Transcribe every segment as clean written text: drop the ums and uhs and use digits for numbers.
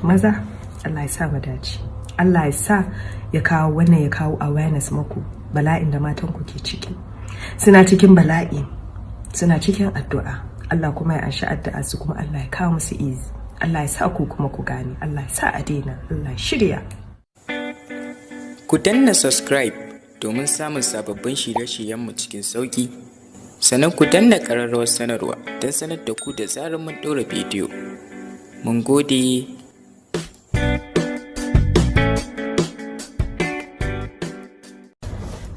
Maza, Allah ya sa mu dace. Allah ya sa ya kawo wannan, ya kawo awareness muku bala'in da matan ku ke ciki. Suna cikin bala'i, suna cikin addu'a. Allah kuma ya anshi addu'a su, kuma Allah ya kawo musu ease. Allah ya sa ku kuma ku gane. Allah ya sa a daina. Allah ya shirya. Ku danna subscribe domin samun sababbin shirye-shiryenmu cikin sauƙi. Sannan ku danna ƙararrawar sanarwa don sanar da ku da zarar mun ɗora bidiyo. Mun gode.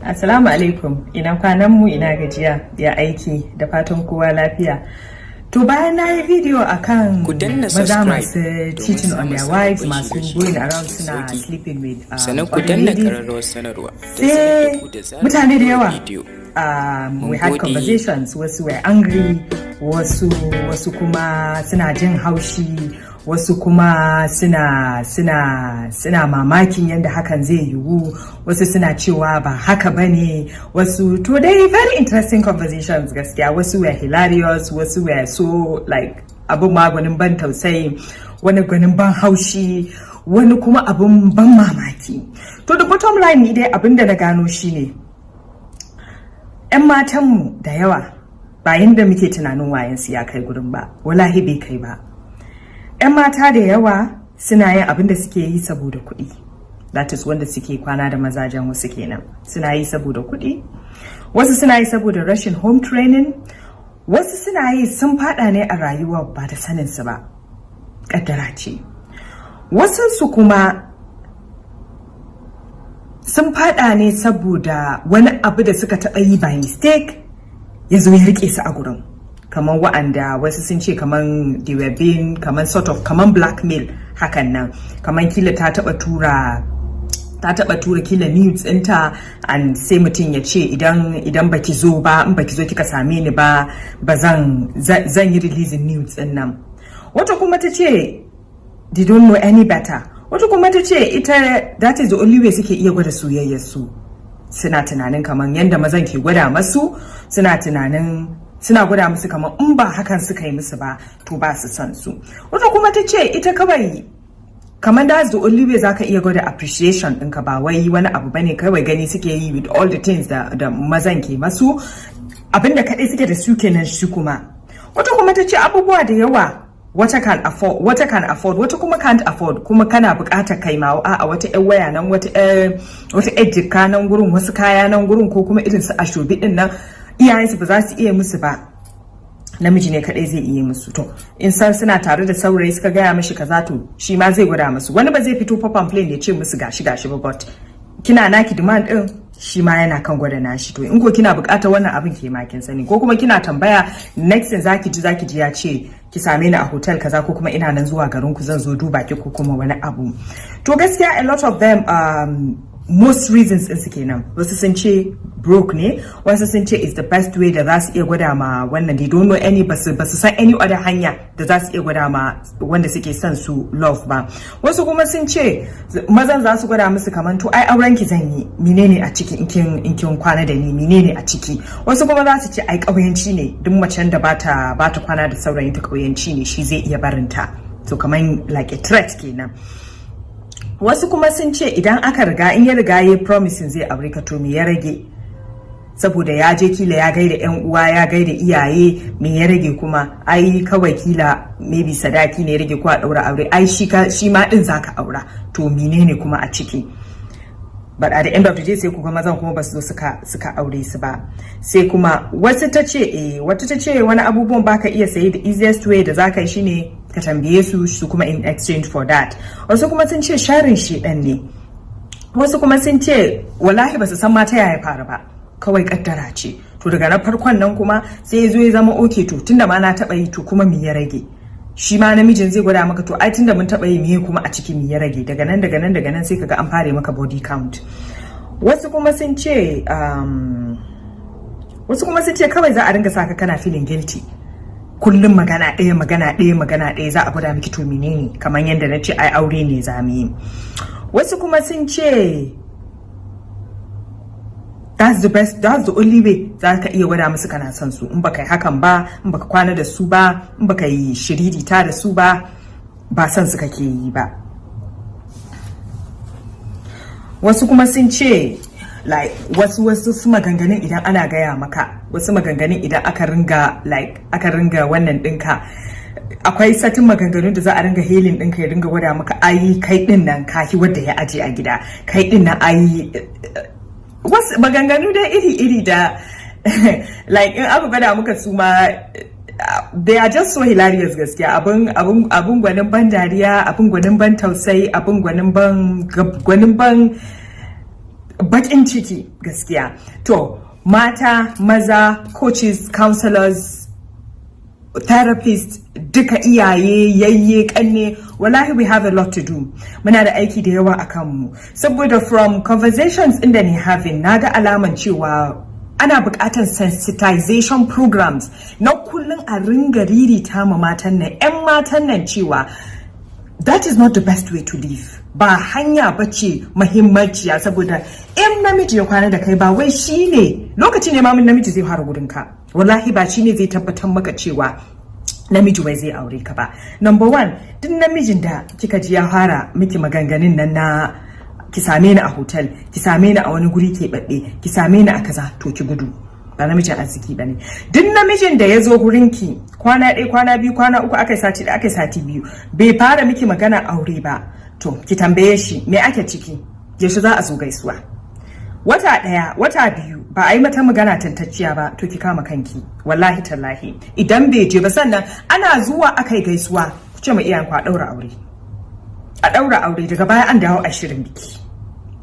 Assalamu alaikum, ina kwanan mu, ina gajiya, ya aiki, da fatan kowa lafiya. To bayan na yi video akan maza masu cheating on their wives, masu going around suna sleeping with other ladies, sai mutane da yawa we had conversations. Wasu were angry, wasu kuma suna jin haushi, wasu kuma suna mamakin yadda hakan zai yiwu, wasu suna cewa ba haka bane, wasu to dai very interesting conversations gaskiya. Wasu were hilarious, wasu were so like abun maganin ban tausayi, wani gwanin ban haushi, wani kuma abun ban mamaki. To the bottom line ni dai abin da na gano shine 'yan matanmu da yawa ba yanda muke tunanin wayansu ya kai gurin ba, wallahi bai kai ba. 'Yan mata da yawa suna yin abin da suke yi saboda kuɗi. That is wanda suke kwana da mazajen wasu kenan. Suna yi saboda kuɗi. Wasu suna yi saboda rashin home training. Wasu suna yi sun fada ne a rayuwa ba da saninsu ba. Kaddara ce. Wasu su kuma sun fada ne saboda wani abu da suka taɓa yi by mistake ya zo ya rike su a gurin. Kaman wa'anda wasu sun ce kaman they were being kaman sort of kaman blackmail hakan nan, kaman kila ta taba tura kila nudes ɗinta, and sai mutum ya ce idan baki zo ba, in baki zo kika same ni ba zan yi releasing nudes ɗin nan. Wata kuma ta ce they don't know any better. Wata kuma ta ce ita that is the only way suke iya gwada soyayyar su. Suna tunanin kaman yanda mazan ke gwada masu, suna gwada musu kamar in ba hakan suka yi musu ba to ba su san su. Wata kuma ta ce ita kawai kamar that's the only way zaka iya gwada appreciation ɗinka, ba wai wani abu bane kawai gani suke yi with all the things da mazan ke masu, abinda kaɗai suke da su kenan shi kuma. Wata kuma ta ce abubuwa da yawa wata can afford, wata kuma can't afford, kuma kana buƙatar kai ma a wata ƴar waya nan, wata ƴar jikka nan gurin, wasu kaya nan gurin, ko kuma irin su ashobi ɗin nan iyayensu ba za su iya musu ba, namiji ne kadai zai iya musu. To in san suna tare da saurayi suka gaya mishi kaza, to shi ma zai gwada musu. Wani ba zai fito pop and play ya ce musu gashi ba, but kina naki demand din, shi ma yana kan gwada nashi. To in ko kina bukatar wannan abin ke ma kin sani, ko kuma kina tambaya next thing zaki ji ya ce ki same ni a hotel kaza, ko kuma ina nan zuwa garin ku zan zo duba ki, ko kuma wani abu. To gaskiya a lot of them most reasons din su kenan. Wasu sun ce broke ne, wasu sun ce it's the best way da za su iya gwada ma wannan, they don't know any, ba su san any other hanya da za su iya gwada ma wanda suke son su love ba. Wasu kuma sun ce mazan za su gwada musu kaman to ai auren ki zan yi, menene a ciki in kin kwana da ni, menene a ciki. Wasu kuma za su ce ai kauyanci ne, duk macen da bata kwana da saurayin ta kauyanci ne, shi zai iya barinta. To kaman like a threat kenan. Wasu kuma sun ce idan aka in ya riga ya promising zai aure ka, to me ya rage, saboda ya je kila ya gaida yan uwa, ya gaida iyaye, me ya rage kuma, ai kawai kila maybe sadaki ne ya rage ko a daura aure, ai shi ma din zaka aura, to menene kuma a ciki. But at the end of the day sai kuma mazan kuma basu zo suka aure su ba. Sai kuma wasu ta ce wata ta ce wani abubuwan baka iya sayi, the easiest way da zaka yi shine ka tambaye su kuma in exchange for that. Wasu kuma sun ce sharin shedan ne. Wasu kuma sun ce wallahi basu san mata yaya fara ba, kawai kaddara ce. To daga na farkon nan kuma sai ya zo ya zama okay, to tunda ma na taba yi, to kuma me ya rage. Shi ma namijin zai gwada maka to ai tunda mun taba yi, me kuma a ciki me ya rage. Daga nan sai kaga an fare maka body count. Wasu kuma sun ce kawai za a ringa saka kana feeling guilty. Kullum magana ɗaya za a gwada miki to menene, kamar yadda na ce ai aure ne za mu yi. Wasu kuma sun ce that's the only way za ka iya gwada musu kana son su. In baka yi hakan ba, in baka kwana da su ba, in baka yi shiririta da su ba, ba san su kake yi ba. Wasu kuma sun ce like wasu su maganganun idan ana gaya maka, wasu maganganun idan aka ringa wannan dinka, akwai satin maganganun da za a ringa helin dinka ya ringa gwada maka ai kai din nan kaki wanda ya aje a gida, kai din nan ai wasu maganganu da iri da like in aka gwada maka su ma they are just so hilarious gaskiya. Abun gwanin ban dariya, abun gwanin ban tausayi, abun gwanin ban bakin ciki gaskiya. To mata, maza, coaches, counselors, therapists, duka iyaye, yayye, kanne, wallahi we have a lot to do. Muna da aiki da yawa a kanmu. Saboda from conversations inda ni having, naga alaman cewa ana buƙatar sensitization programs na kullum a ringa ririta ma matan nan, 'yan matan nan cewa that is not the best way to live. Ba hanya bace muhimmanciya, saboda in namiji ya kwana da kai ba wai shine lokaci ne mamun namiji zai fara gudun ka. Wallahi ba shine zai tabbatar maka cewa namiji wai zai aure ka ba. Number one, duk namijin da kika ji ya fara miki maganganun nan na ki same ni a hotel, ki same ni a wani guri keɓaɓɓe, ki same ni a kaza, to ki gudu. Ba namijin arziki bane. Duk namijin da ya zo gurin ki kwana ɗaya, kwana biyu, kwana uku, akai sati biyu, bai fara miki magana aure ba, to ki tambaye shi me ake ciki, yaushe za a zo gaisuwa. Wata ɗaya, wata biyu ba a yi mata magana tantacciya ba, to ki kama kanki. Wallahi tallahi idan bai je ba, sannan ana zuwa akai gaisuwa ku ce ma iyayenku a ɗaura aure. A ɗaura aure daga baya an dawo a shirin biki.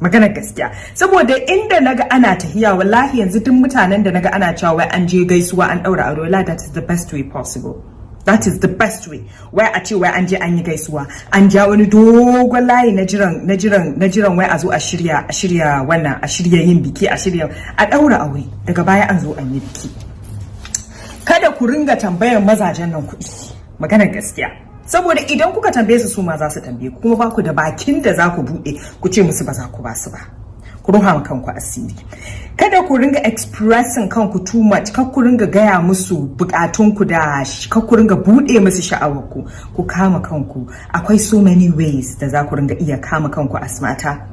Maganar gaskiya, saboda inda naga ana tahiya, wallahi yanzu duk mutanen da naga ana cewa wai an je gaisuwa an daura aure, wallahi that is the best way possible. That is the best way. Wai a ce wai an je an yi gaisuwa, an ja wani dogon layi na jiran wai a zo a shirya wannan, a shirya yin biki, a daura aure daga baya an zo an yi biki. Kada ku ringa tambayar mazajen nan kuɗi. Maganar gaskiya. Saboda idan kuka tambaye su ma za su tambaye ku, kuma ba ku da bakin da za ku buɗe ku ce musu ba za ku ba su ba. Ku ruha ma kanku asiri. Kada ku ringa expressing kanku too much, kar ku ringa gaya musu bukatunku da kar ku ringa buɗe musu sha'awarku. Ku kama kanku. Akwai so many ways da za ku ringa iya kama kanku as mata.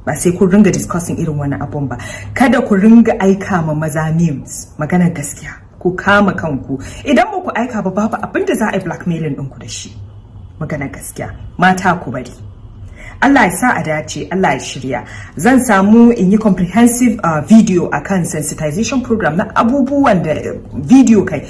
Ba sai ku ringa discussing irin wannan abun ba. Kada ku ringa aika ma maza memes. Maganar gaskiya. Ku kama kanku. Idan ba ku aika ba, babu abin da za a yi blackmailing ɗinku da shi. Magana gaskiya, mata ku bari. Allah ya sa a dace, Allah ya shirya. Zan samu in yi comprehensive video akan sensitization program na abubuwan da video kai,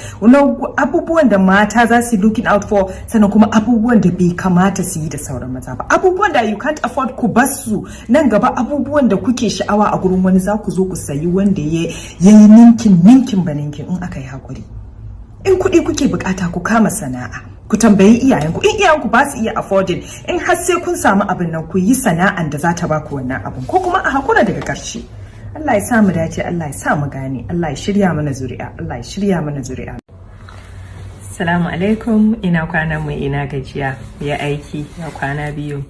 abubuwan da mata za su looking out for, sannan kuma abubuwan da bai kamata su yi da sauran maza ba. Abubuwan da you can't afford ku basu nan gaba, abubuwan da kuke sha'awa a gurin wani za ku zo ku sayi wanda ya yi ninkin ba ninkin in aka yi hakuri. In kuɗi kuke bukata, ku kama sana'a. Ku tambayi iyayenku, in iyayenku ba su iya affording, in har sai kun samu abin nan, ku yi sana'an da za ta ba ku wannan abin, ko kuma a hakura daga ƙarshe. Allah ya sa mu dace, Allah ya sa mu gane, Allah ya shirya mana zuri'a, Allah ya shirya mana zuri'a. Assalamu alaikum, ina kwana mu, ina gajiya, ya aiki, ya kwana biyu.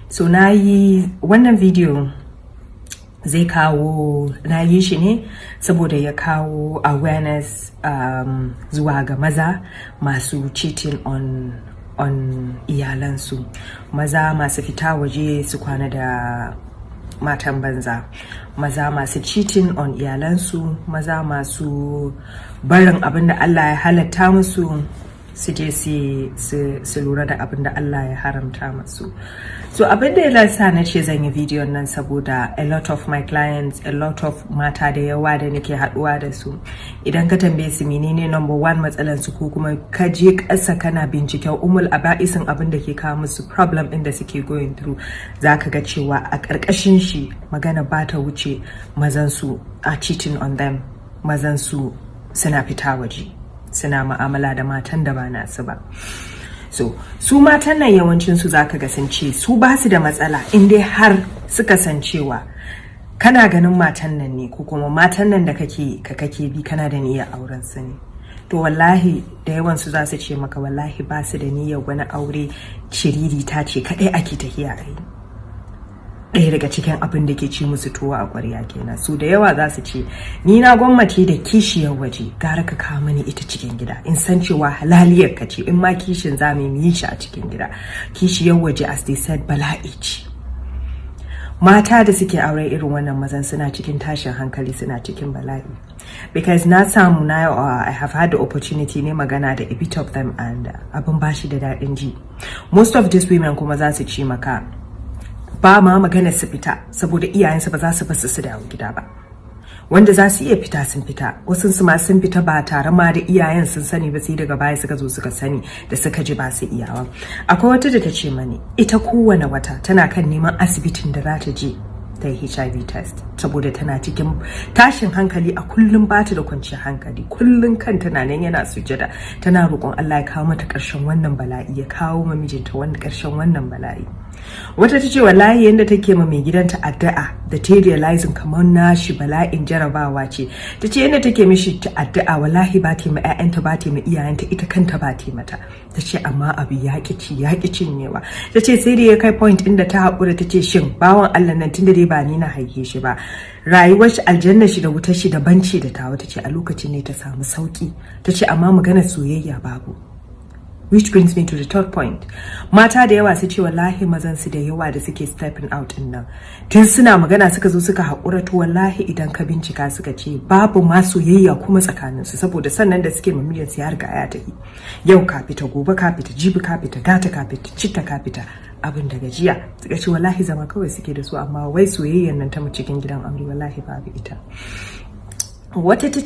So na yi wannan video zai kawo, na yi shi ne saboda ya kawo awareness zuwa ga maza masu cheating on iyalansu, maza masu fita waje su kwana da matan banza, maza masu cheating on iyalansu, maza masu barin abin da Allah ya halatta musu su je su lura da abin da Allah ya haramta musu. So abin da ya sa na ce zan yi video nan saboda a lot of my clients, a lot of mata da yawa da nake haduwa da su, idan ka tambaye su menene number one matsalan su, ko kuma ka je ƙasa kana binciken umul aba'isin abin da ke kawo musu problem din da suke going through, zaka ga cewa a ƙarƙashin shi magana ba ta wuce mazan su are cheating on them, mazan su suna fita waje, suna mu'amala da matan da ba nasu ba. So su matan nan yawancin su zaka ga sun ce su ba su da matsala in dai har suka san cewa kana ganin matan nan ne, ko kuma matan nan da kake bi kana da niyyar auren su ne. To wallahi da yawan su za su ce maka wallahi ba su da niyyar wani aure, ciriri ta ce kadai ake tahiya a yi. ɗaya daga cikin abin da ke ci musu tuwo a ƙwarya kenan. Su da yawa za su ce ni na gwammace da kishiyar waje gara ka kawo mani ita cikin gida, in san cewa halaliyar ka ce, in ma kishin za mu yi shi a cikin gida. Kishiyar waje as they said bala'i ce. Mata da suke aure irin wannan mazan suna cikin tashin hankali, suna cikin bala'i. Because na samu I have had the opportunity ne magana da a bit of them and abin bashi da daɗin ji. Most of these women kuma za su ci maka ba ma magana su fita saboda iyayensu ba za su basu su dawo gida ba. Wanda za su iya fita sun fita, wasu su ma sun fita ba tare ma da iyayen sun sani ba, sai daga baya suka zo suka sani da suka ji ba su iyawa. Akwai wata da ta ce mani ita kowane wata tana kan neman asibitin da za ta je ta yi HIV test saboda tana cikin tashin hankali, a kullum ba ta da kwanciyar hankali, kullum kan tana nan yana sujada tana roƙon Allah ya kawo mata ƙarshen wannan bala'i, ya kawo ma mijinta ƙarshen wannan bala'i. Wata ta ce wallahi yanda take ma mai gidanta addu'a da ta realizing kamar nashi bala'in jarabawa ce. Ta ce yanda take mishi addu'a wallahi ba ta ma ƴaƴanta, ba ta ma iyayenta, ita kanta ba ta mata. Ta ce amma abu ya ƙi cinyewa. Ta ce sai da ya kai point inda ta haƙura, ta ce shin bawan Allah nan tunda dai ba ni na haife shi ba, rayuwar shi aljanna shi da wutar shi daban ce da tawa. Ta ce a lokacin ne ta samu sauki. Ta ce amma maganar soyayya babu. Which brings me to the third point. Mata da yawa su ce wallahi mazan su da yawa da suke stepping out din nan, tun suna magana suka zo suka haƙura, to wallahi idan ka bincika suka ce babu ma soyayya kuma tsakanin su, saboda sannan da suke mamiyar su har ga ya tafi. Yau ka fita, gobe ka fita, jibi ka fita, gata ka fita, citta ka fita, abin da gajiya. Suka ce wallahi zama kawai suke da su, amma wai soyayyan nan ta mu cikin gidan aure wallahi babu ita. Wata ta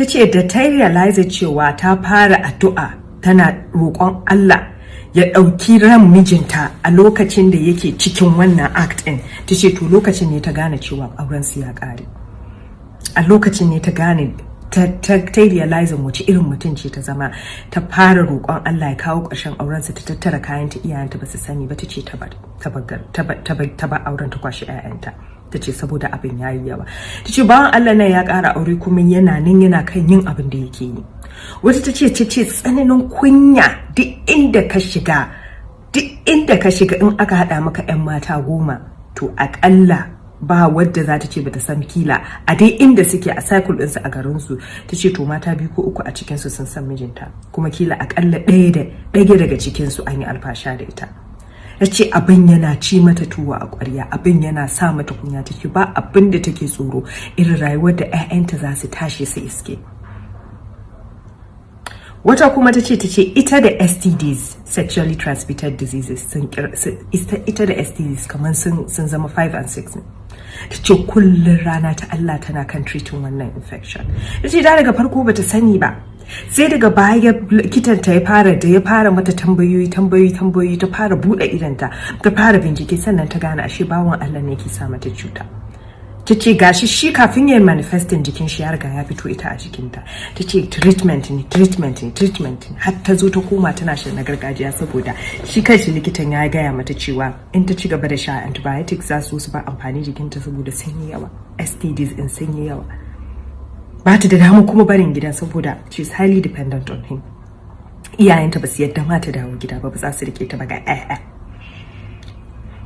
ce da ta realize cewa ta fara addu'a tana roƙon Allah ya ɗauki ran mijinta a lokacin da yake cikin wannan act ɗin. Ta ce to lokacin ne ta gane cewa auren su ya ƙare. A lokacin ne ta gane ta realizing wace irin mutum ce ta zama, ta fara roƙon Allah ya kawo ƙarshen auren su, ta tattara kayan ta, iyayenta ba su sani ba. Ta ce ta bar auren, ta kwashi 'ya'yanta. Ta ce saboda abin ya yi yawa. Ta ce bawan Allah nan ya ƙara aure kuma yana nan yana kan yin abin da yake yi. Wata ta ce tsananin kunya, duk inda ka shiga in aka haɗa maka 'yan mata 10 to aƙalla ba wadda za ta ce bata san kila a dai inda suke a cycle ɗinsu a garinsu. Ta ce to mata 2 ko 3 a cikinsu sun san mijinta, kuma kila aƙalla ɗaya daga cikinsu an yi alfasha da ita. Ta ce abin yana ci mata tuwo a ƙwarya, abin yana sa mata kunya. Take ba abin da take tsoro irin rayuwar da 'ya'yanta za su tashi su iske. Wata kuma ta ce ita da STDs, sexually transmitted diseases, ita da STDs kamar sun zama 5 and 6 ne. Ta ce kullum rana ta Allah tana kan treating wannan infection. Ta ce daga farko bata sani ba, sai daga baya likitanta ya fara mata tambayoyi, ta fara buɗe idanta, ta fara bincike, sannan ta gane ashe bawan Allah ne ke sa mata cuta. Ta ce gashi shi kafin ya manifestin jikin shi ya riga ya fito ita a jikinta. Ta ce treatment ne har ta zo ta koma tana shan na gargajiya, saboda shi kanshi likitan ya gaya mata cewa in ta ci gaba da sha antibiotics za su ba amfani jikinta saboda sanyi yawa, STDs in sanyi yawa. Ba ta da damu kuma barin gida saboda she is highly dependent on him. Iyayenta ba su yadda ma ta dawo gida ba za su rike ta ba ga ƴaƴa.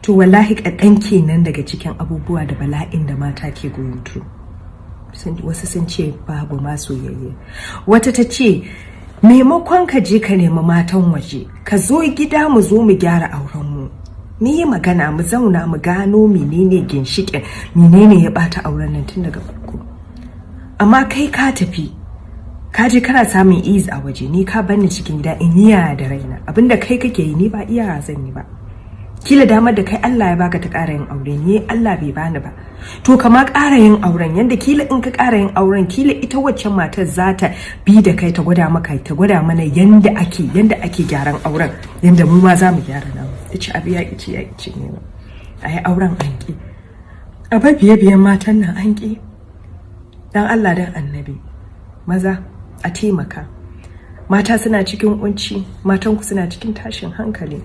To wallahi kaɗan kenan daga cikin abubuwa da bala'in da mata ke going through. Wasu sun ce babu ma soyayya. Wata ta ce maimakon ka je ka nemi matan waje, ka zo gida mu zo mu gyara aurenmu. Mu yi magana, mu zauna, mu gano menene ginshiƙin, menene ya ɓata auren nan tun daga farko. Amma kai ka tafi, ka je kana samun ease a waje, ni ka bani cikin gida in yi da raina. Abinda kai kake yi ni ba iya zan yi ba. Kila damar da kai Allah ya baka ta ƙara yin aure, ni Allah bai bani ba. To kama ƙara yin auren, yanda kila in ka ƙara yin auren, kila ita waccan matar za ta bi da kai ta gwada maka, ta gwada mana yanda ake gyaran auren, yanda mu ma za mu gyara namu. Ta ce abu ya ƙi ne ba. A yi auren an ƙi. A bar biye-biyen matan nan an ƙi. Dan Allah dan Annabi, maza a taimaka. Mata suna cikin kunci, matanku suna cikin tashin hankali.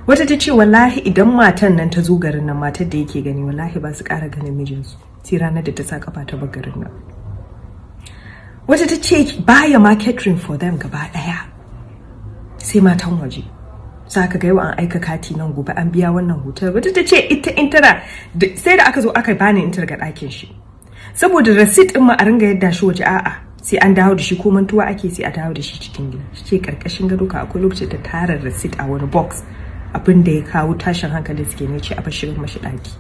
Wata ta ce wallahi idan matan nan ta zo garin nan, matar da yake gani wallahi ba su ƙara ganin mijinsu sai ranar da ta sa kafa ta bar garin nan. Wata ta ce baya ma catering for them gaba ɗaya sai matan waje. za ka ga yau an aika kati nan gobe an biya wannan hotel. Wata ta ce ita in tana sai da aka zo aka bani in ga ɗakin shi saboda receipt din ma a ringa yadda shi waje a'a sai an dawo da shi ko mantuwa ake sai a dawo da shi cikin gida. Ce karkashin gado ka akwai lokacin da tara receipt a wani box abin da ya kawo tashin hankali suke ne ce a bashirin mashi ɗaki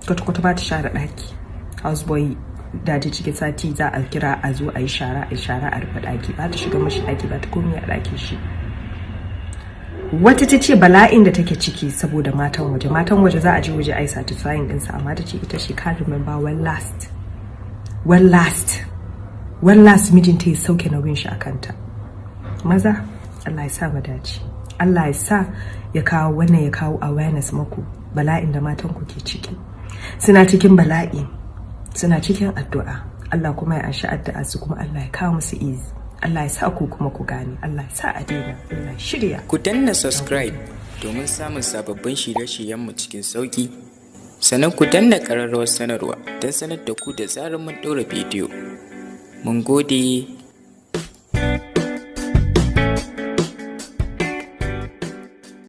kwata-kwata ba ta share ɗaki. Houseboy da ta cikin sati za a kira a zo a yi shara a rufe ɗaki ba ta shiga mashi ɗaki ba ta komai a ɗakin shi. Wata ta ce bala'in da take ciki saboda matan waje za a je waje a yi satisfying ɗinsa amma ta ce ita she can't remember when last mijinta ya sauke nauyin shi a kanta. Maza Allah ya sa mu dace, Allah ya sa ya kawo wannan, ya kawo awareness maku bala'in da matan ku ke ciki. Suna cikin bala'i, suna cikin addu'a, Allah kuma ya anshi addu'a su, kuma Allah ya kawo musu ease. Allah ya sa ku kuma ku gane, Allah ya sa a daina, Allah ya shirya. Ku danna subscribe domin samun sababbin shirye-shiryenmu cikin sauki. Sannan ku danna ƙararrawar sanarwa don sanar da ku da zarar mun ɗora bidiyo. Mun gode.